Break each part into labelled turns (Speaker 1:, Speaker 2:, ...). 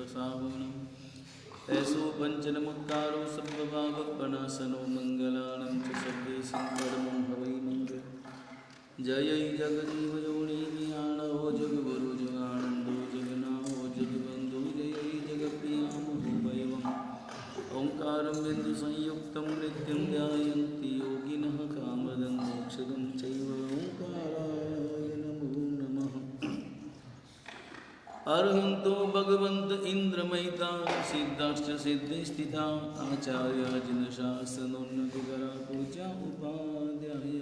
Speaker 1: साहुणम् ऐसो पंचनमुत्कारो सर्वभावपणासनो मंगलानं च सर्वेषां परमो भवै मंगल जय जगदीव जोनि ज्ञानो जगगुरु जगानन्दो जगन्नाथो जगबन्धु जय जगप्रियामो वैवम् ओंकारं बिन्दु संयुक्तं नित्यं ध्यायन्ति योगिनः कामदं मोक्षदं चैव ओंकाराय नमो नमः। अर्हन्तो भगवन्त इन्द्रमयिता सिद्धाश्च सिद्धि स्थिता आचार्या जिनशासनोन्नतिकरा पूजा उपाध्याय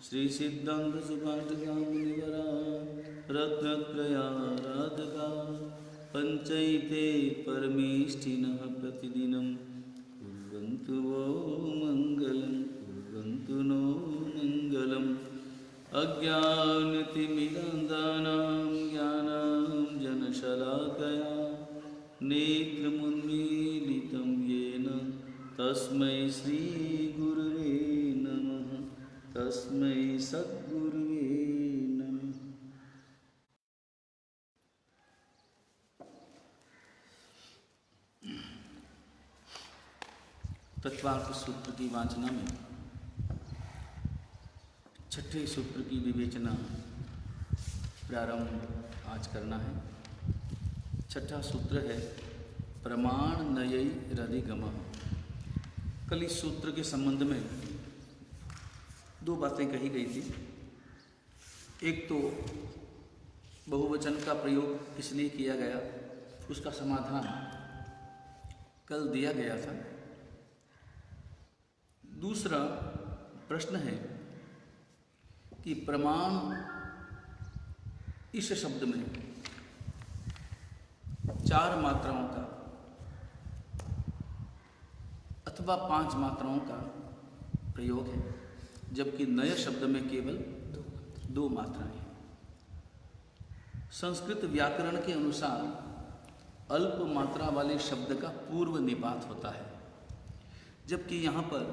Speaker 1: श्री सिद्धांत सुभाषिका मुनिवरा रत्नत्रयाराधका पंचैते परमेष्ठिनः प्रतिदिनं कुर्वन्तु वो मङ्गलं कुर्वन्तु नो मङ्गलम् अज्ञानतिमिरान्धानां ज्ञानाञ्जनशलाकया नेत्रमुन्मीलितं येन तस्मै श्रीगुरुवे नमः तस्मै सद्गुरुवे नमः। तत्वार्थ सूत्र की वाचना में छठे सूत्र की विवेचना प्रारंभ आज करना है। छठा सूत्र है प्रमाण नयई रधिगमः। कल इस सूत्र के संबंध में दो बातें कही गई थी। एक तो बहुवचन का प्रयोग इसलिए किया गया, उसका समाधान कल दिया गया था। दूसरा प्रश्न है कि प्रमाण इस शब्द में 4 मात्राओं का अथवा 5 मात्राओं का प्रयोग है, जबकि नए शब्द में केवल 2 मात्राएं हैं। संस्कृत व्याकरण के अनुसार अल्प मात्रा वाले शब्द का पूर्व निपात होता है, जबकि यहाँ पर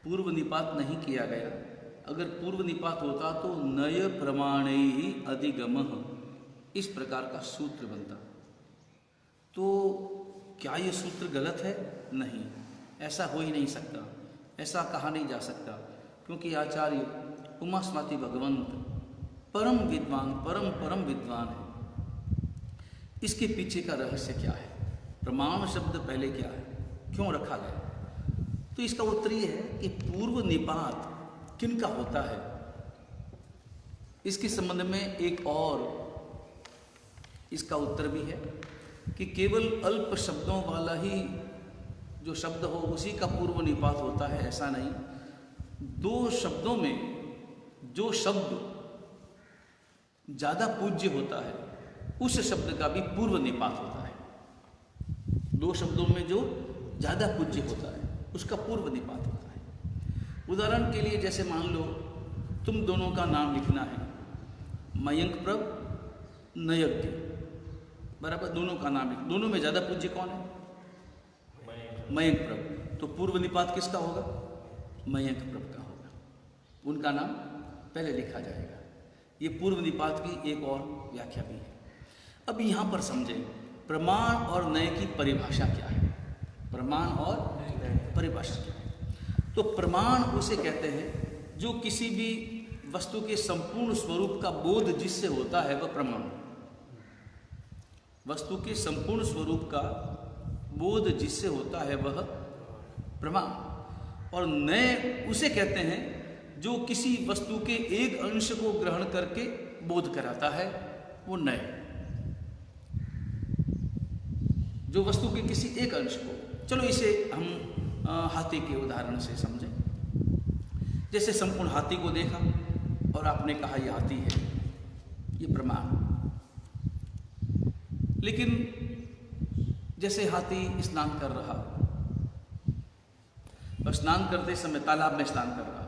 Speaker 1: पूर्व निपात नहीं किया गया। अगर पूर्व निपात होता तो नय प्रमाणैहि अधिगमः इस प्रकार का सूत्र बनता। तो क्या ये सूत्र गलत है? नहीं, ऐसा हो ही नहीं सकता, ऐसा कहा नहीं जा सकता, क्योंकि आचार्य उमास्वाति भगवंत परम विद्वान परम विद्वान है। इसके पीछे का रहस्य क्या है? प्रमाण शब्द पहले क्या है, क्यों रखा गया? तो इसका उत्तर ये है कि पूर्व निपात किनका होता है। इसके संबंध में एक और इसका उत्तर भी है कि केवल अल्प शब्दों वाला ही जो शब्द हो उसी का पूर्व निपात होता है, ऐसा नहीं। 2 शब्दों में जो शब्द ज़्यादा पूज्य होता है उस शब्द का भी पूर्व निपात होता है। 2 शब्दों में जो ज़्यादा पूज्य होता है उसका पूर्व निपात होता है। उदाहरण के लिए जैसे मान लो तुम दोनों का नाम लिखना है, मयंक प्रभ नयज्ञ, बराबर दोनों का नाम लिख। दोनों में ज़्यादा पूज्य कौन है? मयंक प्रभ। तो पूर्व निपात किसका होगा? मयंक प्रभ का होगा। उनका नाम पहले लिखा जाएगा। ये पूर्व निपात की एक और व्याख्या भी है। अब यहाँ पर समझें प्रमाण और नय की परिभाषा क्या है। प्रमाण और परिभाषा क्या है? तो प्रमाण उसे कहते हैं जो किसी भी वस्तु के संपूर्ण स्वरूप का बोध जिससे होता है वह प्रमाण। वस्तु के संपूर्ण स्वरूप का बोध जिससे होता है वह प्रमाण। और नय उसे कहते हैं जो किसी वस्तु के एक अंश को ग्रहण करके बोध कराता है, वो नय। जो वस्तु के किसी एक अंश को, चलो इसे हम हाथी के उदाहरण से समझें। जैसे संपूर्ण हाथी को देखा और आपने कहा यह हाथी है, ये प्रमाण। लेकिन जैसे हाथी स्नान कर रहा और स्नान करते समय तालाब में स्नान कर रहा,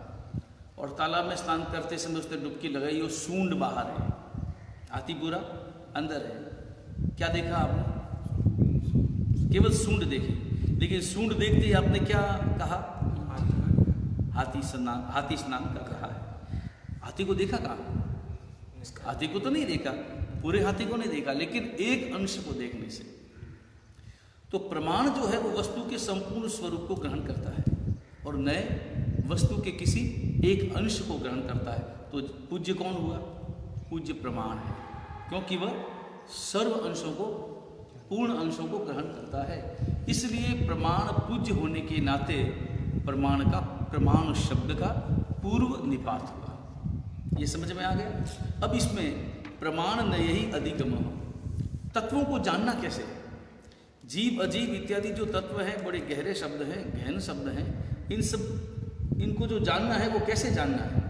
Speaker 1: और तालाब में स्नान करते समय उसने डुबकी लगाई, वो सूंड बाहर है, हाथी पूरा अंदर है। क्या देखा आपने? केवल सूंड देखी। लेकिन सूंड देखते ही आपने क्या कहा? हाथी स्नान कर रहा है। हाथी को देखा कहाँ? हाथी को तो नहीं देखा, पूरे हाथी को नहीं देखा, लेकिन एक अंश को देखने से। तो प्रमाण जो है वो वस्तु के संपूर्ण स्वरूप को ग्रहण करता है और नए वस्तु के किसी एक अंश को ग्रहण करता है। तो पूज्य कौन हुआ? पूज्य प्रमाण है, क्योंकि वह सर्व अंशों को, पूर्ण अंशों को ग्रहण करता है। इसलिए प्रमाण पूज्य होने के नाते प्रमाण का, प्रमाण शब्द का पूर्व निपात हुआ। ये समझ में आ गया? अब इसमें प्रमाण न यही अधिगम, तत्वों को जानना कैसे? जीव अजीव इत्यादि जो तत्व हैं बड़े गहरे शब्द हैं, गहन शब्द हैं। इनको जो जानना है वो कैसे जानना है?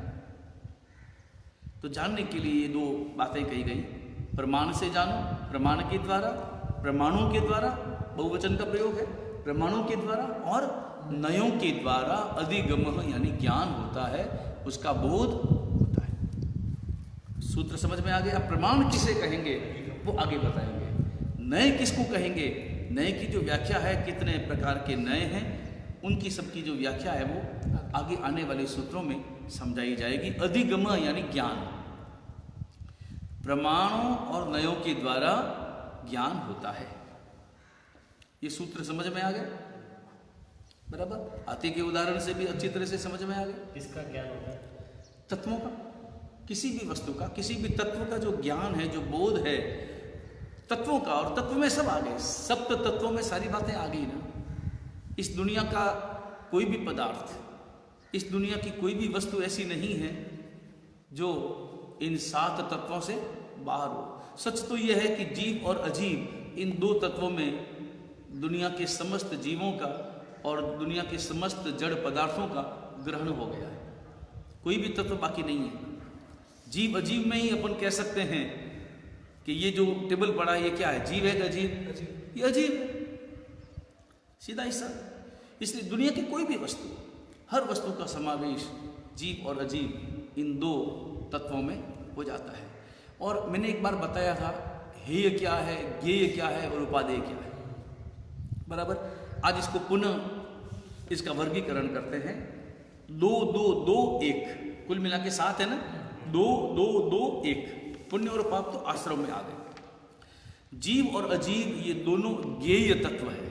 Speaker 1: तो जानने के लिए ये दो बातें कही गई। प्रमाण से जानो, प्रमाण के द्वारा, प्रमाणों के द्वारा, बहुवचन का प्रयोग है, प्रमाणों के द्वारा, और नयों के द्वारा अधिगम यानी ज्ञान होता है, उसका बोध होता है। सूत्र समझ में आ गया? प्रमाण किसे कहेंगे वो आगे बताएंगे। नए किसको कहेंगे? नए की जो व्याख्या है, कितने प्रकार के नए हैं, उनकी सबकी जो व्याख्या है वो आगे आने वाले सूत्रों में समझाई जाएगी। अधिगम यानी ज्ञान, प्रमाणों और नयों के द्वारा ज्ञान होता है। ये सूत्र समझ में आ गया? बराबर। हाथी के उदाहरण से भी अच्छी तरह से समझ में आ गया।
Speaker 2: किसका ज्ञान होता है?
Speaker 1: तत्वों का, किसी भी वस्तु का, किसी भी तत्व का जो ज्ञान है, जो बोध है तत्वों का। और तत्व में सब आ गए, सप्त तत्वों में सारी बातें आ गई ना। इस दुनिया का कोई भी पदार्थ, इस दुनिया की कोई भी वस्तु ऐसी नहीं है जो इन 7 तत्वों से बाहर हो। सच तो यह है कि जीव और अजीव, इन 2 तत्वों में दुनिया के समस्त जीवों का और दुनिया के समस्त जड़ पदार्थों का ग्रहण हो गया है। कोई भी तत्व बाकी नहीं है। जीव अजीव में ही अपन कह सकते हैं कि ये जो टेबल पड़ा है ये क्या है? जीव है कि अजीव? ये अजीव है, सीधा हिस्सा। इसलिए दुनिया की कोई भी वस्तु, हर वस्तु का समावेश जीव और अजीव इन 2 तत्वों में हो जाता है। और मैंने एक बार बताया था हेय क्या है, ज्ञेय क्या है और उपादेय क्या है। बराबर। आज इसको पुनः इसका वर्गीकरण करते हैं। 2 2 2 1 कुल मिला के 7 है ना। 2 2 2 1 पुण्य और पाप तो आश्रम में आ गए। जीव और अजीव ये दोनों ज्ञेय तत्व है।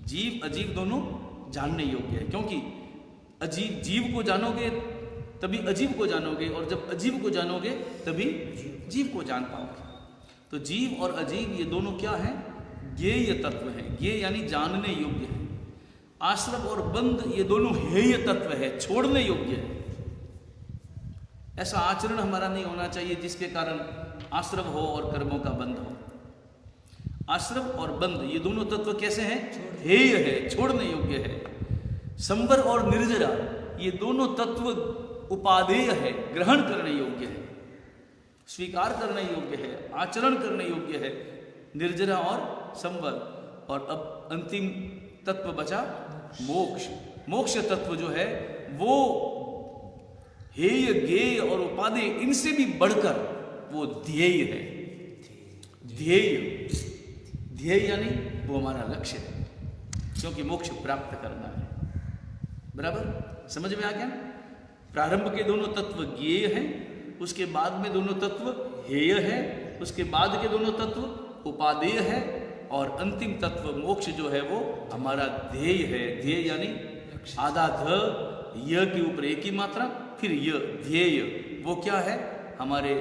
Speaker 1: जीव अजीव दोनों जानने योग्य है, क्योंकि अजीव, जीव को जानोगे तभी अजीव को जानोगे, और जब अजीव को जानोगे तभी जीव को जान पाओगे। तो जीव और अजीव ये दोनों क्या हैं? ज्ञेय तत्व हैं। ज्ञेय यानी जानने योग्य है। आश्रव और बंध ये दोनों हेय तत्व है, छोड़ने योग्य है। ऐसा आचरण हमारा नहीं होना चाहिए जिसके कारण आश्रव हो और कर्मों का बंध हो। आश्रव और बंध ये दोनों तत्व कैसे हैं? हेय है, छोड़ने योग्य है। संवर और निर्जरा ये दोनों तत्व उपादेय है, ग्रहण करने योग्य है, स्वीकार करने योग्य है, आचरण करने योग्य है, निर्जरा और संवर। और अब अंतिम तत्व बचा मोक्ष। मोक्ष तत्व जो है वो हेय, ज्ञेय और उपादेय इनसे भी बढ़कर वो ध्येय है। ध्येय, ध्येय यानी वो हमारा लक्ष्य है, क्योंकि मोक्ष प्राप्त करना है। बराबर समझ में आ गया? प्रारंभ के दोनों तत्व ज्ञेय हैं, उसके बाद में दोनों तत्व हेय है, उसके बाद के दोनों तत्व उपादेय है, और अंतिम तत्व मोक्ष जो है वो हमारा ध्येय है। ध्येय यानी आधा ध, य के ऊपर एक ही मात्रा, फिर य, ध्येय। वो क्या है? हमारे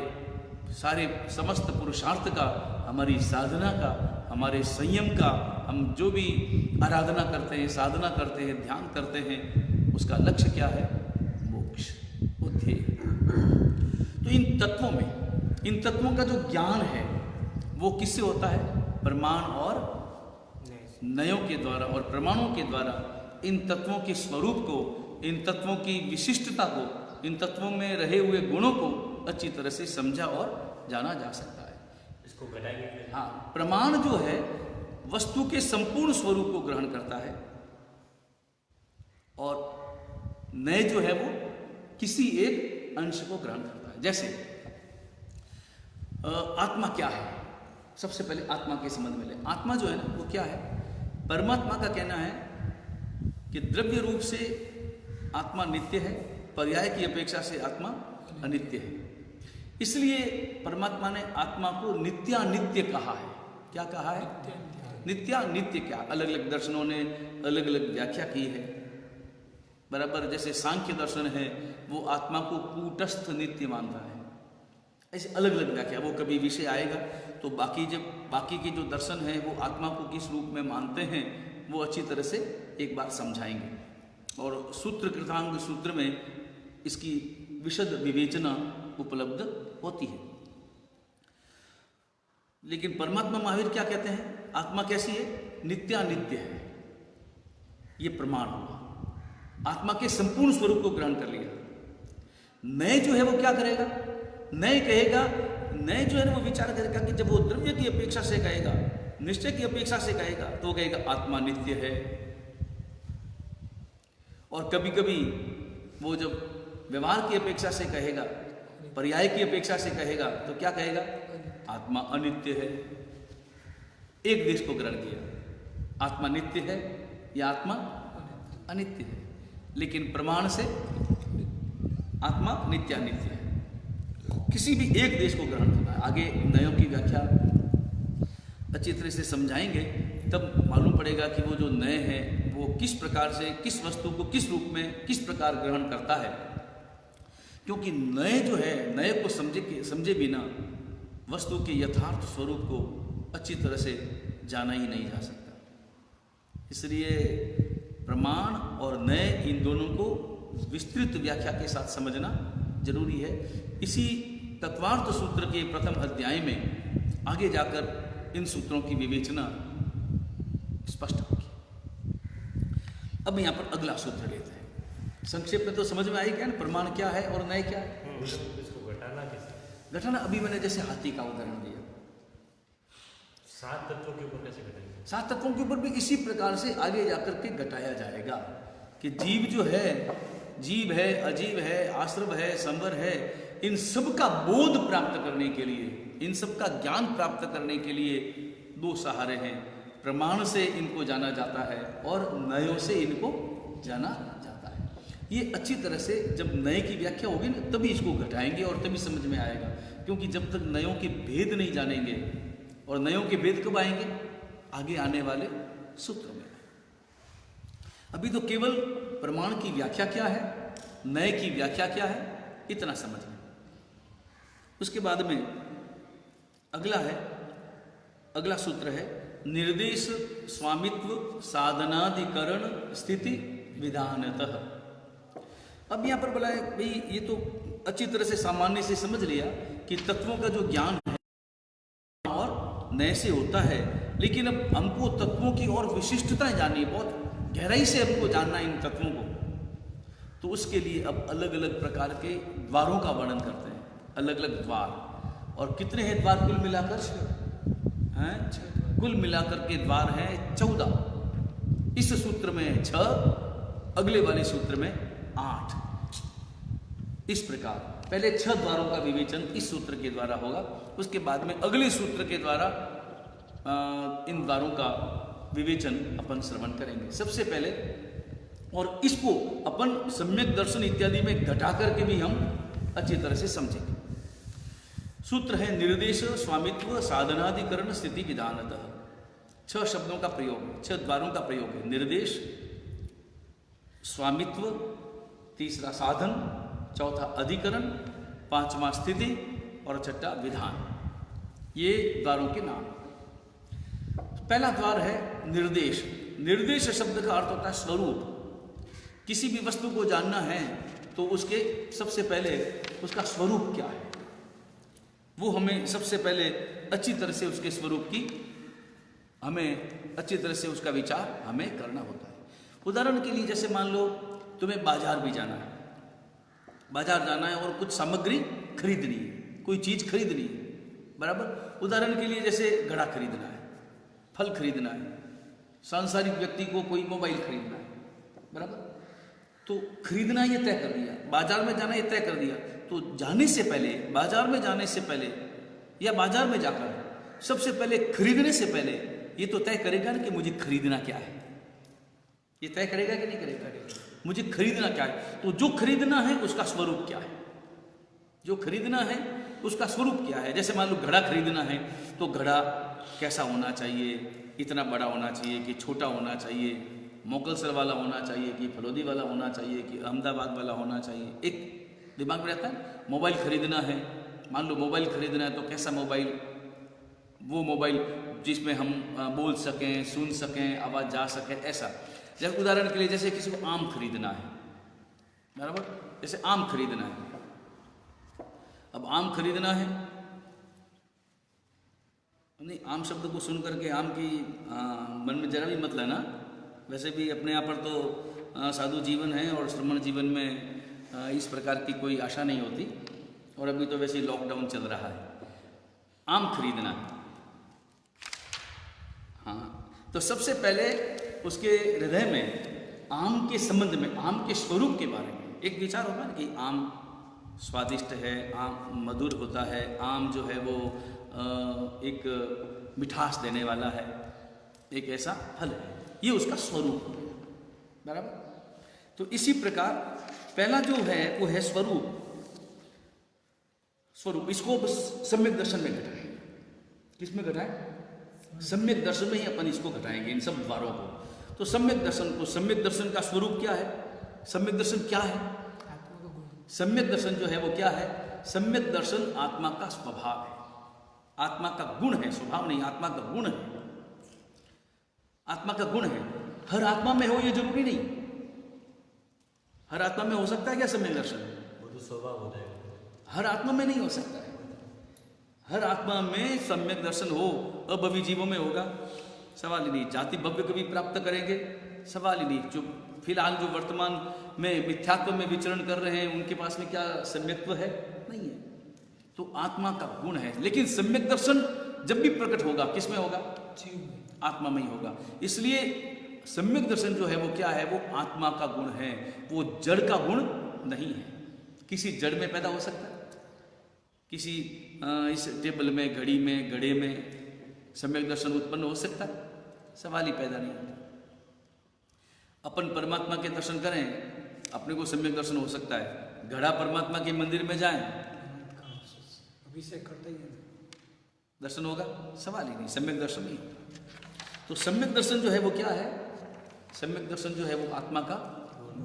Speaker 1: सारे समस्त पुरुषार्थ का, हमारी साधना का, हमारे संयम का, हम जो भी आराधना करते हैं, साधना करते हैं, ध्यान करते हैं, उसका लक्ष्य क्या है? मोक्ष, वो ध्येय। तो इन तत्वों में, इन तत्वों का जो ज्ञान है वो किससे होता है? प्रमाण और नयों के द्वारा और प्रमाणों के द्वारा इन तत्वों के स्वरूप को, इन तत्वों की विशिष्टता को, इन तत्वों में रहे हुए गुणों को अच्छी तरह से समझा और जाना जा सकता है।
Speaker 2: इसको घटाएंगे।
Speaker 1: हाँ, प्रमाण जो है वस्तु के संपूर्ण स्वरूप को ग्रहण करता है, और नय जो है वो किसी एक अंश को ग्रहण करता है। जैसे आत्मा क्या है? सबसे पहले आत्मा के संबंध में ले। आत्मा जो है ना वो क्या है? परमात्मा का कहना है कि द्रव्य रूप से आत्मा नित्य है, पर्याय की अपेक्षा से आत्मा अनित्य है। इसलिए परमात्मा ने आत्मा को नित्यानित्य कहा है। क्या कहा है? नित्यानित्य। क्या अलग अलग दर्शनों ने अलग अलग व्याख्या की है, बराबर। जैसे सांख्य दर्शन है वो आत्मा को कूटस्थ नित्य मानता है, ऐसे अलग अलग व्याख्या। वो कभी विषय आएगा तो बाकी के जो दर्शन है वो आत्मा को किस रूप में मानते हैं वो अच्छी तरह से एक बार समझाएंगे। और सूत्र कृतांग सूत्र में इसकी विशद विवेचना उपलब्ध होती है। लेकिन परमात्मा महावीर क्या कहते हैं? आत्मा कैसी है? नित्यानित्य है। ये प्रमाण हुआ, आत्मा के संपूर्ण स्वरूप को ग्रहण कर लिया। नए जो है वो क्या करेगा? नए कहेगा, नए जो है ना वो विचार करेगा कि जब वो द्रव्य की अपेक्षा से कहेगा, निश्चय की अपेक्षा से कहेगा, तो कहेगा आत्मा नित्य है। और कभी कभी वो जब व्यवहार की अपेक्षा से कहेगा, पर्याय की अपेक्षा से कहेगा, तो क्या कहेगा? आत्मा अनित्य है। एक देश को ग्रहण किया, आत्मा नित्य है या आत्मा अनित्य है, लेकिन प्रमाण से आत्मा नित्यानित्य है। किसी भी एक देश को ग्रहण करना है। आगे नयों की व्याख्या अच्छी तरह से समझाएंगे, तब मालूम पड़ेगा कि वो जो नए हैं वो किस प्रकार से किस वस्तु को किस रूप में किस प्रकार ग्रहण करता है। क्योंकि नए जो है, नए को समझे बिना वस्तु के यथार्थ स्वरूप को अच्छी तरह से जाना ही नहीं जा सकता। इसलिए प्रमाण और नए इन दोनों को विस्तृत व्याख्या के साथ समझना जरूरी है। इसी तत्वार्थ सूत्र के प्रथम अध्याय में आगे जाकर इन सूत्रों की विवेचना स्पष्ट होगी। अब यहाँ पर अगला सूत्र लेते हैं। संक्षेप में तो समझ में आई क्या ना, प्रमाण क्या है और नए क्या है।
Speaker 2: इसको घटाना कैसे?
Speaker 1: घटाना अभी मैंने जैसे हाथी का उदाहरण दिया,
Speaker 2: 7 तत्वों के ऊपर कैसे घटाएंगे?
Speaker 1: 7 तत्वों के ऊपर भी इसी प्रकार से आगे जाकर के घटाया जाएगा कि जीव जो है, जीव है, अजीव है, आश्रव है, संवर है, इन सब का बोध प्राप्त करने के लिए, इन सब का ज्ञान प्राप्त करने के लिए 2 सहारे हैं। प्रमाण से इनको जाना जाता है और नयों से इनको जाना जाता है। ये अच्छी तरह से जब नए की व्याख्या होगी ना, तभी इसको घटाएंगे और तभी समझ में आएगा। क्योंकि जब तक नयों के भेद नहीं जानेंगे, और नयों के भेद कब आएंगे? आगे आने वाले सूत्रों में। अभी तो केवल प्रमाण की व्याख्या क्या है, नए की व्याख्या क्या है, इतना समझ लें। उसके बाद में अगला सूत्र है निर्देश स्वामित्व साधनाधिकरण स्थिति विधानतः। अब यहां पर बोला है भाई, ये तो अच्छी तरह से सामान्य से समझ लिया कि तत्वों का जो ज्ञान है और नए से होता है, लेकिन अब हमको तत्वों की और विशिष्टताएं जाननी है, बहुत गहराई से हमको जानना इन तत्वों को। तो उसके लिए अब अलग अलग प्रकार के द्वारों का वर्णन करते हैं, अलग अलग द्वार। और कितने हैं द्वार कुल मिलाकर? कुल मिलाकर के द्वार हैं 14। इस सूत्र में 6, अगले वाले सूत्र में 8। इस प्रकार पहले 6 द्वारों का विवेचन इस सूत्र के द्वारा होगा, उसके बाद में अगले सूत्र के द्वारा इन द्वारों का विवेचन अपन श्रवण करेंगे सबसे पहले। और इसको अपन सम्यक दर्शन इत्यादि में घटा करके भी हम अच्छी तरह से समझेंगे। सूत्र है निर्देश स्वामित्व साधनाधिकरण स्थिति विधानतः। 6 शब्दों का प्रयोग है, 6 द्वारों का प्रयोग है। निर्देश, स्वामित्व, तीसरा साधन, चौथा अधिकरण, 5वां स्थिति और 6ठा विधान। ये द्वारों के नाम। पहला द्वार है निर्देश। निर्देश शब्द का अर्थ होता है स्वरूप। किसी भी वस्तु को जानना है तो उसके सबसे पहले उसका स्वरूप क्या है, वो हमें सबसे पहले अच्छी तरह से उसके स्वरूप की हमें अच्छी तरह से उसका विचार हमें करना होता है। उदाहरण के लिए जैसे मान लो तुम्हें बाजार भी जाना है, बाजार जाना है और कुछ सामग्री खरीदनी है, कोई चीज खरीदनी है, बराबर। उदाहरण के लिए जैसे घड़ा खरीदना है, फल खरीदना है, सांसारिक व्यक्ति को कोई मोबाइल खरीदना है, बराबर। तो खरीदना ये तय कर दिया, बाजार में जाना ये तय कर दिया। तो जाने से पहले, बाजार में जाने से पहले या बाजार में जाकर सबसे पहले खरीदने से पहले ये तो तय करेगा ना कि मुझे खरीदना क्या है। ये तय करेगा कि नहीं करेगा, मुझे खरीदना क्या है। तो जो खरीदना है उसका स्वरूप क्या है, जो खरीदना है उसका स्वरूप क्या है। जैसे मान लो घड़ा खरीदना है तो घड़ा कैसा होना चाहिए, इतना बड़ा होना चाहिए कि छोटा होना चाहिए, मोगलसर वाला होना चाहिए कि फलोदी वाला होना चाहिए कि अहमदाबाद वाला होना चाहिए, एक दिमाग में रहता है। मोबाइल खरीदना है, मान लो मोबाइल खरीदना है तो कैसा मोबाइल, वो मोबाइल जिसमें हम बोल सकें, सुन सकें, आवाज़ जा सके, ऐसा। जैसे उदाहरण के लिए जैसे किसी को आम खरीदना है, बराबर, जैसे आम खरीदना है। अब आम खरीदना है, नहीं आम शब्द को सुन करके आम की मन में जरा भी मत लेना। वैसे भी अपने यहाँ पर तो साधु जीवन है और श्रमण जीवन में इस प्रकार की कोई आशा नहीं होती, और अभी तो वैसे ही लॉकडाउन चल रहा है। आम खरीदना है, हाँ, तो सबसे पहले उसके हृदय में आम के संबंध में, आम के स्वरूप के बारे में एक विचार होगा ना कि आम स्वादिष्ट है, आम मधुर होता है, आम जो है वो एक मिठास देने वाला है, एक ऐसा फल है, ये उसका स्वरूप है, बराबर। तो इसी प्रकार पहला जो है वो है स्वरूप। स्वरूप इसको सम्यक दर्शन में घटाएं। किस में घटाएं? सम्यक दर्शन में ही अपन इसको घटाएंगे, इन सब द्वारों को। तो सम्यक दर्शन को, सम्यक दर्शन का स्वरूप क्या है? सम्यक दर्शन क्या है? सम्यक दर्शन जो है वो क्या है? सम्यक दर्शन आत्मा का स्वभाव है, आत्मा का गुण है, स्वभाव नहीं, आत्मा का गुण है, आत्मा का गुण है। हर आत्मा में हो ये जरूरी नहीं। हर आत्मा में हो सकता है क्या सम्यक दर्शन?
Speaker 2: वो तो स्वभाव हो जाएगा।
Speaker 1: हर आत्मा में नहीं हो सकता है। हर आत्मा में सम्यक दर्शन हो, अभवी जीवों में होगा, सवाल ही नहीं। जाति भव्य कभी प्राप्त करेंगे, सवाल ही नहीं। जो फिलहाल जो वर्तमान में मिथ्यात्व में विचरण कर रहे हैं उनके पास में क्या सम्यक्त्व है? नहीं है। तो आत्मा का गुण है, लेकिन सम्यक दर्शन जब भी प्रकट होगा किस में होगा? आत्मा में ही होगा। इसलिए सम्यक दर्शन जो है वो क्या है? वो आत्मा का गुण है, वो जड़ का गुण नहीं है। किसी जड़ में पैदा हो सकता है, किसी इस टेबल में, घड़ी में, घड़े में सम्यक दर्शन उत्पन्न हो सकता है? सवाल ही पैदा नहीं होता। अपन परमात्मा के दर्शन करें, अपने को सम्यक दर्शन हो सकता है। घड़ा परमात्मा के मंदिर में जाएं, अभिषेक करते ही दर्शन होगा? सवाल ही नहीं, सम्यक दर्शन नहीं होता। तो सम्यक दर्शन जो है वो क्या है? सम्यक दर्शन जो है वो आत्मा का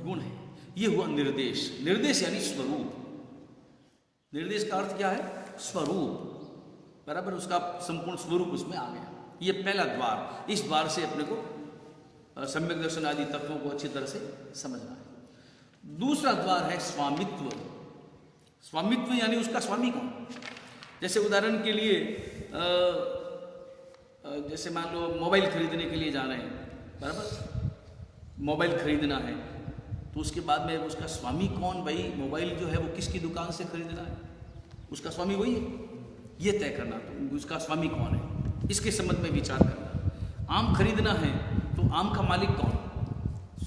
Speaker 1: गुण है। ये हुआ निर्देश। निर्देश यानी स्वरूप। निर्देश का अर्थ क्या है? स्वरूप, बराबर, उसका संपूर्ण स्वरूप उसमें आ गया। ये पहला द्वार। इस द्वार से अपने को सम्यक दर्शन आदि तत्वों को अच्छी तरह से समझना है। दूसरा द्वार है स्वामित्व। स्वामित्व यानी उसका स्वामी कौन? जैसे उदाहरण के लिए जैसे मान लो मोबाइल खरीदने के लिए जा रहे हैं, बराबर, मोबाइल खरीदना है तो उसके बाद में उसका स्वामी कौन? भाई मोबाइल जो है वो किसकी दुकान से खरीदना है, उसका स्वामी वही है, ये तय करना। तो उसका स्वामी कौन है, इसके संबंध में विचार करना। आम खरीदना है तो आम का मालिक कौन?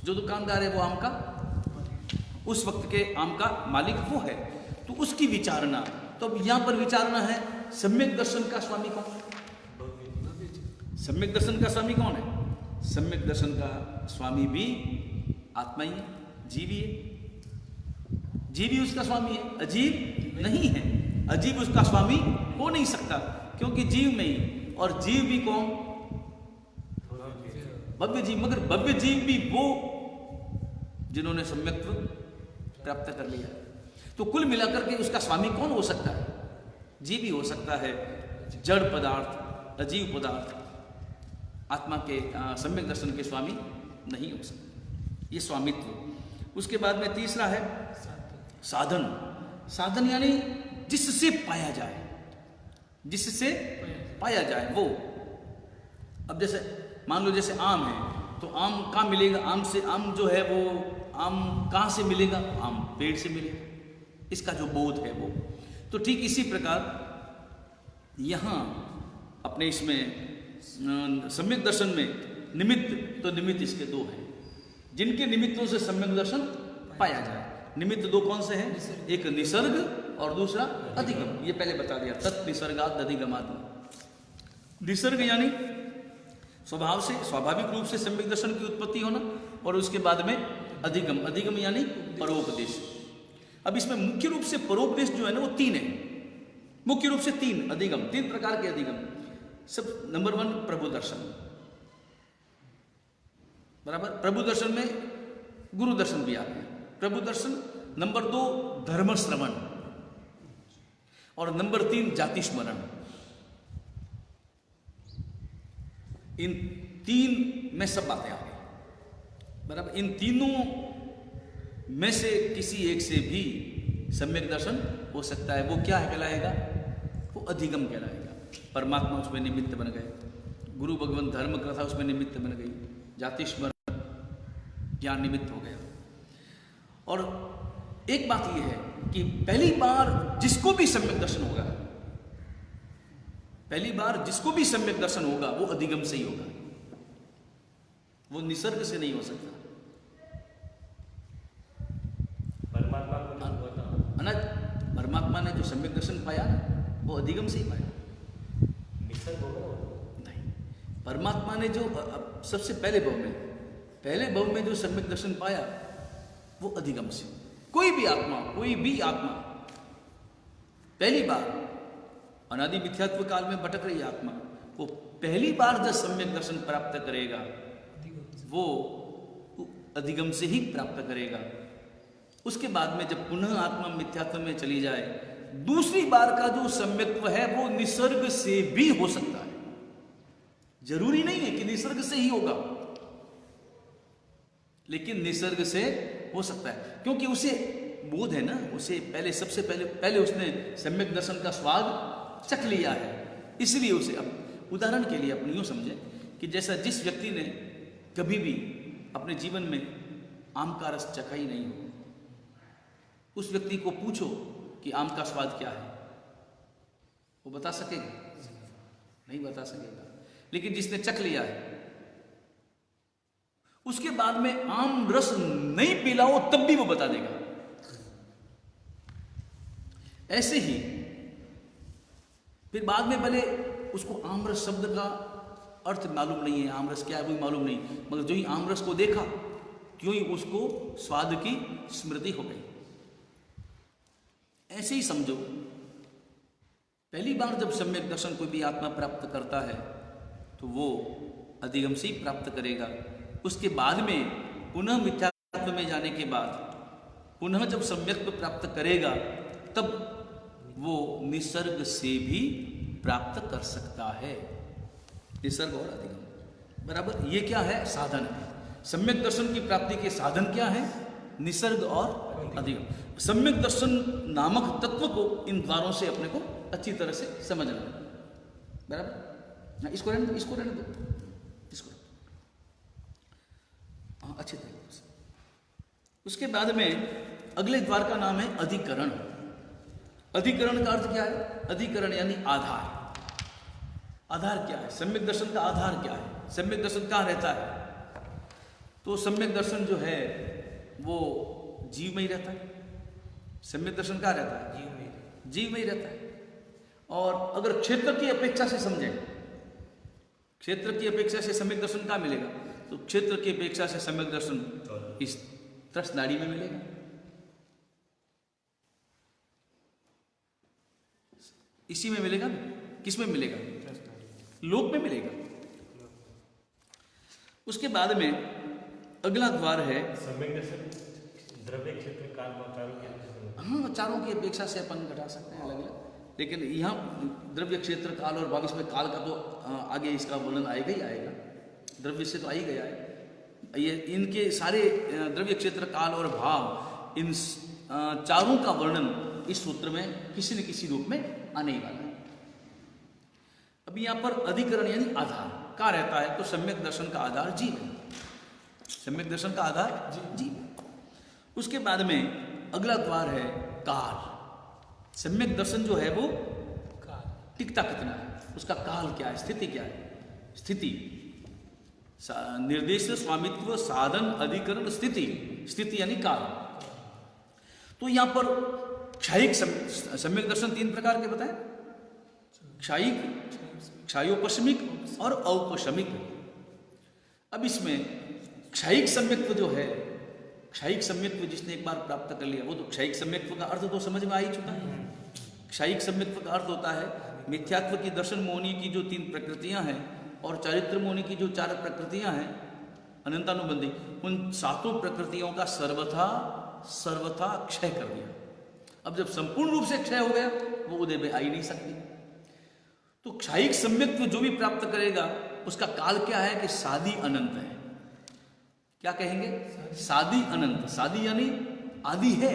Speaker 1: जो दुकानदार है वो आम का, उस वक्त के आम का मालिक वो है, तो उसकी विचारना। तो अब यहाँ पर विचारना है सम्यक दर्शन का स्वामी कौन? सम्यक दर्शन का स्वामी कौन है? सम्यक दर्शन का स्वामी भी आत्मा ही है, जीव ही है। जीव ही उसका स्वामी है, अजीव नहीं है। अजीब उसका स्वामी हो नहीं सकता, क्योंकि जीव में ही, और जीव भी कौन? भव्य जीव। मगर भव्य जीव भी वो जिन्होंने सम्यक्त्व प्राप्त कर लिया। तो कुल मिलाकर के उसका स्वामी कौन हो सकता है? जीव ही हो सकता है। जड़ पदार्थ, अजीव पदार्थ आत्मा के सम्यक दर्शन के स्वामी नहीं हो सकते। ये स्वामित्व। उसके बाद में तीसरा है साधन। साधन यानी जिससे पाया जाए, जिससे पाया जाए वो। अब जैसे मान लो जैसे आम है तो आम कहाँ मिलेगा? आम से, आम जो है वो आम कहाँ से मिलेगा? आम पेड़ से मिलेगा, इसका जो बोध है वो। तो ठीक इसी प्रकार यहाँ अपने इसमें सम्यक दर्शन में निमित्त, तो निमित्त इसके दो हैं जिनके निमित्तों से सम्यक दर्शन पाया जाए। निमित्त दो कौन से हैं? एक निसर्ग और दूसरा अधिगम। ये पहले बता दिया, तत् निसर्गात् अधिगमात्। निसर्ग यानी स्वभाव से, स्वाभाविक रूप से सम्यक दर्शन की उत्पत्ति होना, और उसके बाद में अधिगम। अधिगम यानी परोपदेश। अब इसमें मुख्य रूप से परोपदेश जो है ना वो तीन है। मुख्य रूप से तीन अधिगम, तीन प्रकार के अधिगम। सब नंबर 1 प्रभु दर्शन, बराबर। प्रभु दर्शन में गुरु दर्शन भी आते हैं। प्रभु दर्शन। नंबर 2 धर्म श्रवण, और नंबर 3 जाति स्मरण। इन 3 में सब बातें आ गई, बराबर। इन तीनों में से किसी एक से भी सम्यक दर्शन हो सकता है। वो क्या है कहलाएगा? वो अधिगम कहलाएगा। परमात्मा उसमें निमित्त बन गए, गुरु भगवान धर्म कथा उसमें निमित्त बन गई, जाति स्मरण ज्ञान निमित्त हो गया। और एक बात यह है कि पहली बार जिसको भी सम्यक दर्शन होगा, पहली बार जिसको भी सम्यक दर्शन होगा वो अधिगम से ही होगा, वो निसर्ग से नहीं हो सकता।
Speaker 2: परमात्मा को जो हुआ था,
Speaker 1: अनज परमात्मा ने जो सम्यक दर्शन पाया वो अधिगम से ही पाया,
Speaker 2: निसर्ग होगा
Speaker 1: नहीं। परमात्मा ने जो सबसे पहले भव में जो सम्यक दर्शन पाया वो अधिगम से। कोई भी आत्मा पहली बार, अनादि मिथ्यात्व काल में भटक रही आत्मा, वो पहली बार जब सम्यक दर्शन प्राप्त करेगा वो अधिगम से ही प्राप्त करेगा। उसके बाद में जब पुनः आत्मा मिथ्यात्व में चली जाए, दूसरी बार का जो सम्यक्त्व है वो निसर्ग से भी हो सकता है। जरूरी नहीं है कि निसर्ग से ही होगा, लेकिन निसर्ग से हो सकता है, क्योंकि उसे बोध है ना, उसे सबसे पहले उसने सम्यक दर्शन का स्वाद चख लिया है, इसलिए उसे। अब उदाहरण के लिए अपन यूं समझे कि जैसा जिस व्यक्ति ने कभी भी अपने जीवन में आम का रस चखा ही नहीं हो, उस व्यक्ति को पूछो कि आम का स्वाद क्या है, वो बता सकेगा? नहीं बता सकेगा। लेकिन जिसने चख लिया है, उसके बाद में आम रस नहीं पिलाओ तब भी वो बता देगा। ऐसे ही फिर बाद में भले उसको आम रस शब्द का अर्थ मालूम नहीं है, आम रस क्या है वो मालूम नहीं, मगर जो ही आम रस को देखा त्यों ही उसको स्वाद की स्मृति हो गई। ऐसे ही समझो, पहली बार जब सम्यक दर्शन कोई भी आत्मा प्राप्त करता है तो वो अधिगम से ही प्राप्त करेगा। उसके बाद में पुनः मिथ्यात्व में जाने के बाद पुनः जब सम्यक्त्व प्राप्त करेगा तब वो निसर्ग से भी प्राप्त कर सकता है। निसर्ग और अधिगम, बराबर। ये क्या है? साधन है। सम्यक दर्शन की प्राप्ति के साधन क्या है? निसर्ग और अधिगम। सम्यक दर्शन नामक तत्व को इन द्वारों से अपने को अच्छी तरह से समझना है, बराबर। इसको रहने दो, इसको अच्छे तरीके से। उसके बाद में अगले द्वार का नाम है अधिकरण। अधिकरण का अर्थ क्या है? अधिकरण यानी आधार। आधार क्या है? सम्यक दर्शन का आधार क्या है? सम्यक दर्शन कहाँ रहता है? तो सम्यक दर्शन जो है वो जीव में ही रहता है। सम्यक दर्शन कहाँ रहता है? जीव में ही रहता है। और अगर क्षेत्र की अपेक्षा से समझें, क्षेत्र की अपेक्षा से सम्यक दर्शन कहाँ मिलेगा? तो क्षेत्र की अपेक्षा से सम्यक दर्शन इस त्रस नाड़ी में मिलेगा। इसी में मिलेगा। किस में मिलेगा? लोक में मिलेगा। उसके बाद में अगला द्वार है
Speaker 2: सम्यक दर्शन द्रव्य क्षेत्र काल में चारों की अपेक्षा।
Speaker 1: हाँ, चारों की अपेक्षा से अपन घटा सकते हैं अलग अलग, लेकिन यहाँ द्रव्य क्षेत्र काल और 22 में काल का तो आगे इसका वर्णन आएगा ही आएगा। द्रव्य से तो आ ही गया है। ये इनके सारे द्रव्य क्षेत्र काल और भाव, इन चारों का वर्णन इस सूत्र में किसी न किसी रूप में आने ही वाला है। अभी यहाँ पर अधिकरण यानी आधार कहाँ रहता है? तो सम्यक दर्शन का आधार जीव है। सम्यक दर्शन का आधार जीव है। उसके बाद में अगला द्वार है काल। सम्यक दर्शन जो है वो टिकता कितना है, उसका काल क्या है, स्थिति क्या है? स्थिति, निर्देश, स्वामित्व, साधन, अधिकरण, स्थिति। स्थिति यानी काल। तो यहां पर क्षयिक सम्यक दर्शन 3 प्रकार के बताए, क्षयिक, क्षयोपशमिक और औपशमिक। अब इसमें क्षयिक सम्यक्त्व जो है, क्षयिक सम्यक्त्व जिसने एक बार प्राप्त कर लिया वो तो क्षयिक सम्यक्त्व का अर्थ तो समझ में आ ही चुका है। क्षायिक सम्यक्त्व का अर्थ होता है मिथ्यात्व की दर्शन मोहनी की जो 3 प्रकृतियां हैं और चारित्र मोहनी की जो 4 प्रकृतियां हैं अनंतानुबंधी, उन 7 प्रकृतियों का सर्वथा क्षय कर दिया। अब जब संपूर्ण रूप से क्षय हो गया वो उदय में आ ही नहीं सकती। तो क्षायिक सम्यक्त्व जो भी प्राप्त करेगा उसका काल क्या है कि सादी अनंत है। क्या कहेंगे? सादी अनंत। सादी यानी आदि है,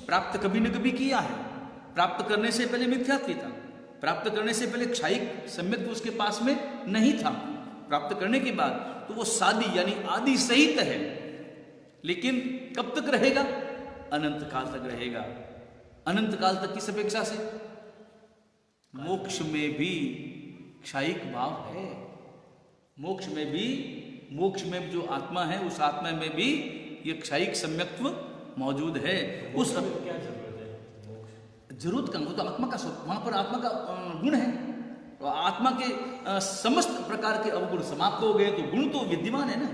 Speaker 1: प्राप्त कभी न कभी किया है। प्राप्त करने से पहले मिथ्यात्व था, प्राप्त करने से पहले क्षायिक सम्यक्त्व उसके पास में नहीं था, प्राप्त करने के बाद तो वो सादी यानी आदि सहित है। लेकिन कब तक रहेगा? अनंत काल तक रहेगा। अनंत काल तक किस अपेक्षा से? मोक्ष में भी क्षायिक भाव है। मोक्ष में जो आत्मा है उस आत्मा में भी ये क्षायिक सम्यक्त्व मौजूद है। उस
Speaker 2: क्या जरूरत है?
Speaker 1: जरूरत का तो आत्मा का वहां पर आत्मा का गुण है। तो आत्मा के समस्त प्रकार के अवगुण समाप्त हो गए तो गुण तो विद्यमान है ना।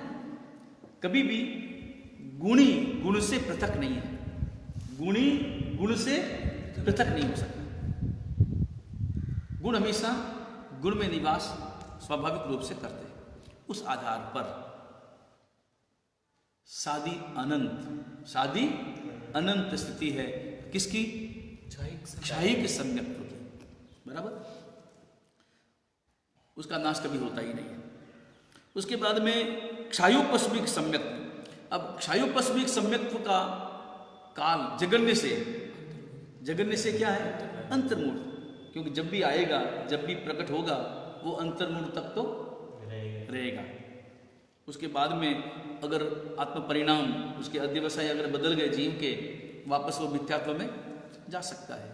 Speaker 1: कभी भी गुणी गुण से पृथक नहीं है, गुणी गुण से पृथक नहीं हो सकता। गुण हमेशा गुण में निवास स्वाभाविक रूप से करते हैं। उस आधार पर सादी अनंत स्थिति है किसकी? क्षायिक सम्यक्त्व की। बराबर, उसका नाश कभी होता ही नहीं है। उसके बाद में क्षायोपस्मिक सम्यक्त्व। अब क्षायोपस्मिक सम्यक्त्व का काल जगन्य से क्या है? अंतर्मूढ़। क्योंकि जब भी आएगा, जब भी प्रकट होगा वो अंतर्मूढ़ तक तो रहेगा। उसके बाद में अगर आत्म परिणाम उसके अध्यवसाय अगर बदल गए जीव के, वापस वो मिथ्यात्व में जा सकता है।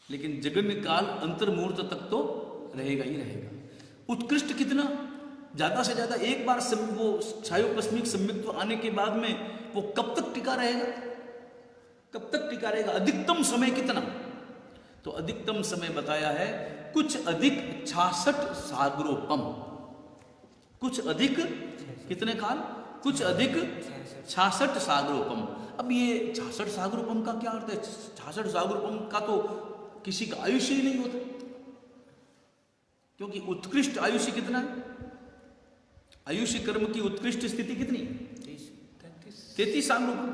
Speaker 1: लेकिन जगन्य काल अंतर्मूर्त तक तो रहेगा ही रहेगा। उत्कृष्ट कितना? ज्यादा से ज्यादा एक बार वो क्षायोपस्मिक सम्यक्त्व आने के बाद में वो कब तक टिका रहेगा? कब तक टिका रहेगा? अधिकतम समय कितना? तो अधिकतम समय बताया है कुछ अधिक 66 सागरोपम। कुछ अधिक कितने काल? कुछ अधिक 66 सागरोपम। अब ये 66 सागरोपम का क्या अर्थ है? 66 सागरोपम का तो किसी का आयुष्य ही नहीं होता, क्योंकि उत्कृष्ट आयुष्य कितना है? आयुष्य कर्म की उत्कृष्ट स्थिति कितनी है? 33 सागरोपम।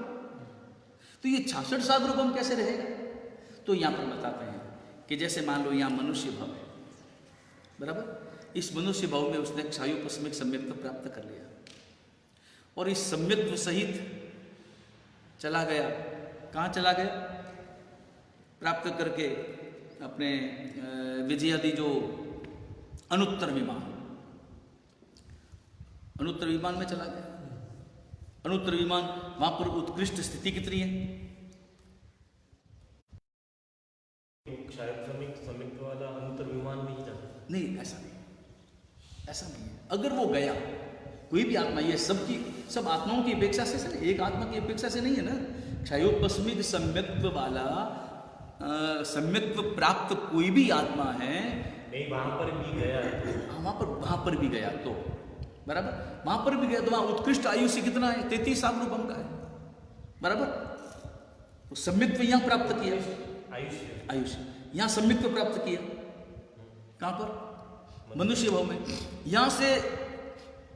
Speaker 1: तो ये 66 सागरोपम कैसे रहेगा? तो यहां पर बताते हैं कि जैसे मान लो यहां मनुष्य भाव है, बराबर। इस मनुष्य भाव में उसने क्षायोपस्मिक सम्यक्त्व प्राप्त कर लिया और इस सम्यक्त्व सहित चला गया। कहां चला गया? प्राप्त करके अपने विजयादि जो अनुत्तर विमान में चला गया। अनुत्तर विमान, वहां पर उत्कृष्ट स्थिति कितनी है?
Speaker 2: सम्यक्त्व वाला अंतर विमान में ही जाता
Speaker 1: नहीं, ऐसा नहीं है। अगर वो गया, कोई भी आत्मा, ये सब आत्माओं की अपेक्षा से एक आत्मा की अपेक्षा से नहीं है ना। क्षयोपस्मिक सम्यक्त्व वाला सम्यक्त्व प्राप्त कोई भी आत्मा है,
Speaker 2: नहीं, वहां पर भी गया तो
Speaker 1: वहां पर भी गया तो बराबर, वहां पर भी गया तो वहां उत्कृष्ट आयुष्य कितना है? 33 सागरोपम का है, बराबर। तो सम्यक्त्व यहां प्राप्त किया, आयुष्य यहां सम्यक्त्व प्राप्त किया। कहां पर? मनुष्य भाव में। यहां से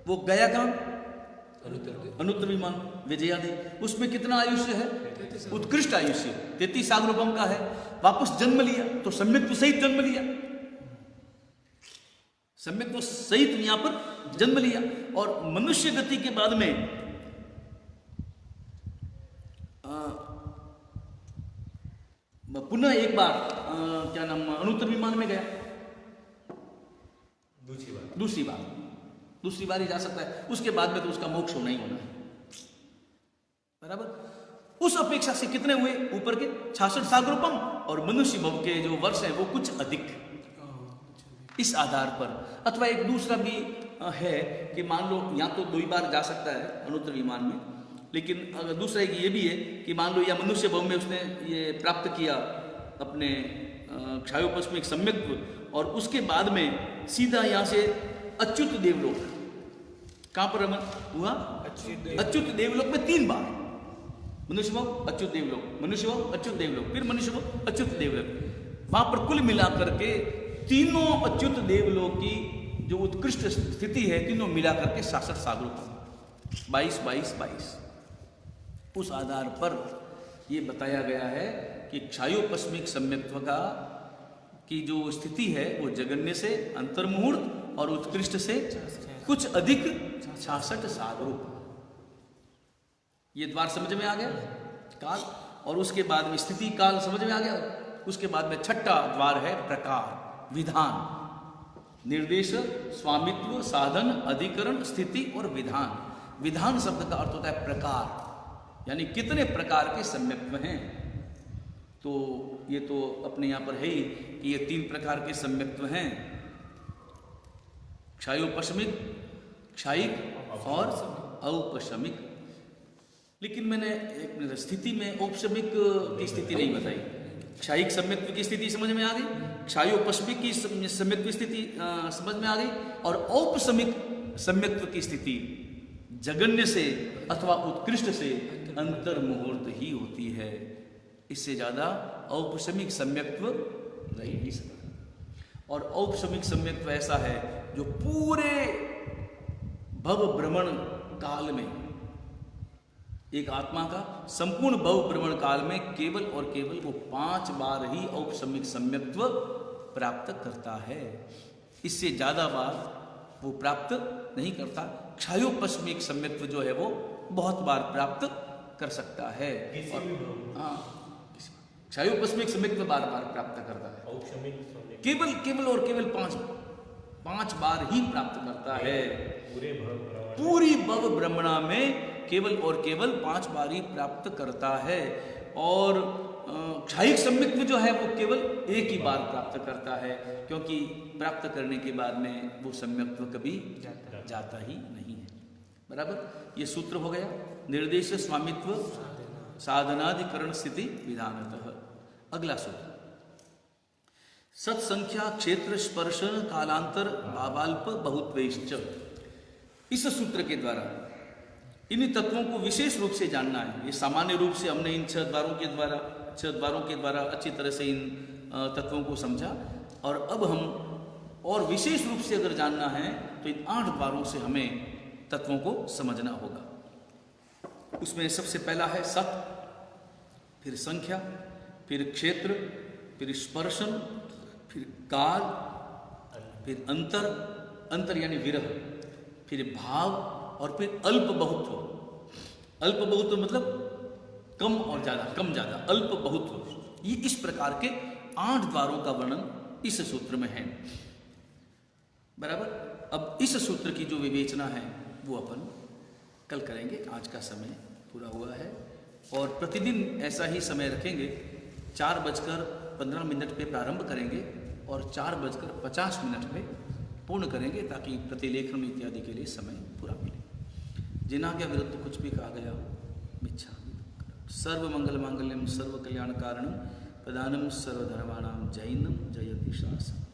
Speaker 1: वो गया कहां? अनुत्तर विमान विजयादि, उसमें कितना आयुष्य है? उत्कृष्ट आयुष्य 33 सागरोपम का है। वापस जन्म लिया तो सम्यक्त्व सहित जन्म लिया, सम्यक्त्व सहित यहां पर जन्म लिया। और मनुष्य गति के बाद में पुनः एक बार क्या नाम, अनुत्तर विमान में गया दूसरी बार ही जा सकता है। उसके बाद में तो उसका मोक्ष होना ही होना है, बराबर। उस अपेक्षा से कितने हुए ऊपर के? 66 सागरोपम। और मनुष्य भव के जो वर्ष है वो कुछ अधिक, इस आधार पर। अथवा एक दूसरा भी है कि मान लो यहाँ तो 2 बार जा सकता है अनुत्तर विमान में, लेकिन अगर दूसरा एक ये भी है कि मान लो या मनुष्य भव में उसने ये प्राप्त किया अपने क्षयोपस्मिक सम्यक्त्व, और उसके बाद में सीधा यहाँ से अच्युत देवलोक, कहां पर रमन हुआ? अच्युत देवलोक में 3 बार मनुष्य भाव अच्युत देवलोक, मनुष्य भाव अच्युत देवलोक, फिर मनुष्य भाव अच्युत देवलोक। वहां पर कुल मिलाकर के तीनों अच्युत देवलोक की जो उत्कृष्ट स्थिति है, तीनों मिलाकर के 66 सागरों का 22 22 22। उस आधार पर यह बताया गया है कि क्षायोपस्मिक सम्यक्त्व का की जो स्थिति है वो जगन्य से, अंतर्मुहूर्त और उत्कृष्ट से कुछ अधिक 66 सागरों। ये द्वार समझ में आ गया, काल, और उसके बाद में स्थिति काल समझ में आ गया। उसके बाद में छठा द्वार है प्रकार, विधान, निर्देश, स्वामित्व, साधन, अधिकरण, स्थिति और विधान। विधान शब्द का अर्थ होता है प्रकार, यानी कितने प्रकार के सम्यक्त्व हैं। तो ये तो अपने यहां पर है ही कि ये 3 प्रकार के सम्यक्त्व हैं, क्षायोपशमिक, क्षायिक और औपशमिक। लेकिन मैंने एक स्थिति में औपशमिक की स्थिति नहीं बताई। क्षायिक सम्यक्त्व की स्थिति समझ में आ गई, क्षायोपशमिक की सम्यक्त्व स्थिति समझ में आ गई, और औपशमिक सम्यक्त्व की स्थिति जगन्य से अथवा उत्कृष्ट से अंतर्मुहूर्त ही होती है। इससे ज्यादा औपशमिक सम्यक्त्व रह नहीं सकता। और औपशमिक सम्यक्त्व ऐसा है जो पूरे भव भ्रमण काल में, एक आत्मा का संपूर्ण भव भ्रमण काल में केवल और केवल वो 5 बार ही औपशमिक सम्यक्त्व प्राप्त करता है। इससे ज्यादा बार वो प्राप्त नहीं करता। क्षायोपशमिक सम्यक्त्व जो है वो बहुत बार प्राप्त कर सकता है। क्षायोपशमिक सम्यक्त्व बार बार प्राप्त करता है, केवल और केवल 5 बार ही प्राप्त करता है। पूरी भव भ्रमणा में केवल और केवल 5 बार ही प्राप्त करता है। और क्षायिक सम्यक्त्व जो है वो केवल एक ही बार प्राप्त करता है, क्योंकि प्राप्त करने के बाद में वो सम्यक्त्व कभी जाता ही नहीं है। बराबर, ये सूत्र हो गया निर्देश, स्वामित्व, साधनाधिकरण, स्थिति, विधानतः। अगला सूत्र सत्संख्या, क्षेत्र, स्पर्शन, कालांतर, भावाल्प, बहुत्वेश्च। इस सूत्र के द्वारा इन तत्वों को विशेष रूप से जानना है। ये सामान्य रूप से हमने इन 6 द्वारों के द्वारा अच्छी तरह से इन तत्वों को समझा, और अब हम और विशेष रूप से अगर जानना है तो इन 8 द्वारों से हमें तत्वों को समझना होगा। उसमें सबसे पहला है सत, फिर संख्या, फिर क्षेत्र, फिर स्पर्शन, फिर काल, फिर अंतर यानी विरह, फिर भाव, और फिर अल्प बहुत्व। अल्प बहुत्व मतलब कम और ज्यादा, कम ज्यादा, अल्प बहुत्व। ये इस प्रकार के 8 द्वारों का वर्णन इस सूत्र में है। बराबर, अब इस सूत्र की जो विवेचना है वो अपन कल करेंगे। आज का समय पूरा हुआ है, और प्रतिदिन ऐसा ही समय रखेंगे। 4:15 पे प्रारंभ करेंगे और 4:50 पे पूर्ण करेंगे, ताकि प्रतिलेखन इत्यादि के लिए समय पूरा मिले। जिना के विरुद्ध कुछ भी कहा गया हो मिच्छा। सर्व मंगल मांगल्यम सर्व कल्याण कारणम प्रधानम सर्वधर्माणाम जैनम जयति शासनम।